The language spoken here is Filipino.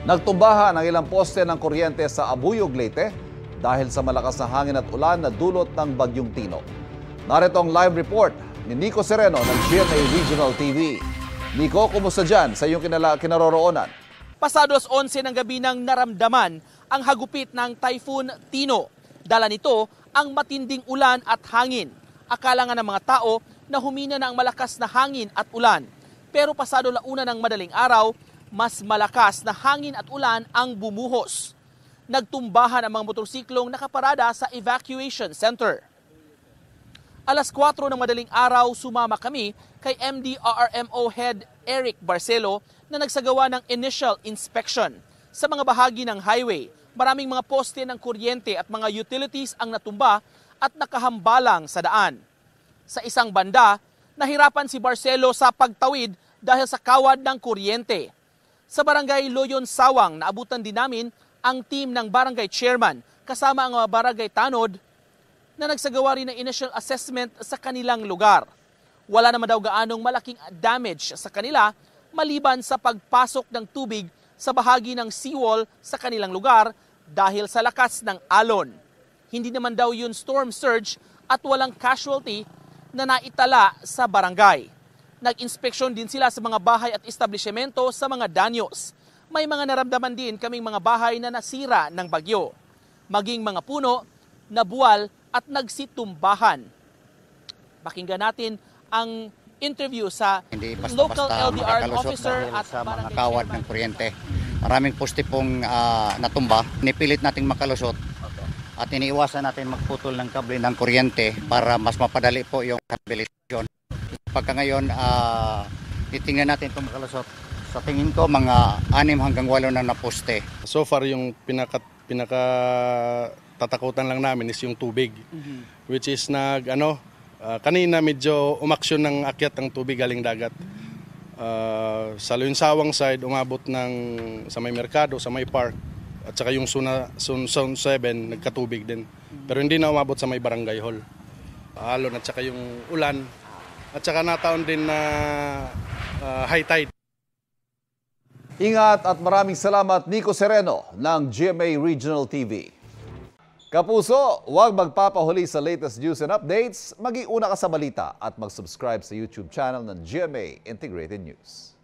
Nagtumbahan ang ilang poste ng kuryente sa Abuyog, Leyte dahil sa malakas na hangin at ulan na dulot ng Bagyong Tino. Narito ang live report ni Nico Sereno ng GMA Regional TV. Nico, kumusta dyan sa iyong kinaroroonan? Pasados 11 ng gabi nang naramdaman ang hagupit ng Typhoon Tino. Dala nito ang matinding ulan at hangin. Akala nga ng mga tao na humina na ang malakas na hangin at ulan. Pero pasado launa ng madaling araw, mas malakas na hangin at ulan ang bumuhos. Nagtumbahan ang mga motorsiklong nakaparada sa evacuation center. Alas 4 ng madaling araw, sumama kami kay MDRRMO Head Eric Barcelo na nagsagawa ng initial inspection. Sa mga bahagi ng highway, maraming mga poste ng kuryente at mga utilities ang natumba at nakahambalang sa daan. Sa isang banda, nahirapan si Barcelo sa pagtawid dahil sa kawad ng kuryente. Sa barangay Loyon Sawang, naabutan din namin ang team ng barangay chairman kasama ang mga barangay tanod na nagsagawa rin ng initial assessment sa kanilang lugar. Wala naman daw gaanong malaking damage sa kanila maliban sa pagpasok ng tubig sa bahagi ng seawall sa kanilang lugar dahil sa lakas ng alon. Hindi naman daw yun storm surge at walang casualty na naitala sa barangay. Nag-inspeksyon din sila sa mga bahay at establishmento sa mga danyos. May mga naramdaman din kaming mga bahay na nasira ng bagyo. Maging mga puno, nabuwal at nagsitumbahan. Pakinggan natin ang interview sa local LDR officer at sa mga kawad ng kuryente. Maraming poste pong natumba. Nipilit nating makalusot at iniiwasan natin magputol ng kable ng kuryente para mas mapadali po yung rehabilitasyon. Pagka ngayon, titingnan natin kung makalusot. Sa tingin ko, mga 6 hanggang 8 na naposte. So far, yung pinaka tatakutan lang namin is yung tubig. Which is kanina medyo umaksyon ng akyat ang tubig galing dagat. Sa Loyonsawang side, umabot ng sa may merkado, sa may park. At saka yung Zone 7, nagkatubig din. Pero hindi na umabot sa may barangay hall. Alon at saka yung ulan. At saka nataon din na high tide. Ingat at maraming salamat Nico Sereno ng GMA Regional TV. Kapuso, huwag magpapahuli sa latest news and updates. Mag-iuna ka sa balita at mag-subscribe sa YouTube channel ng GMA Integrated News.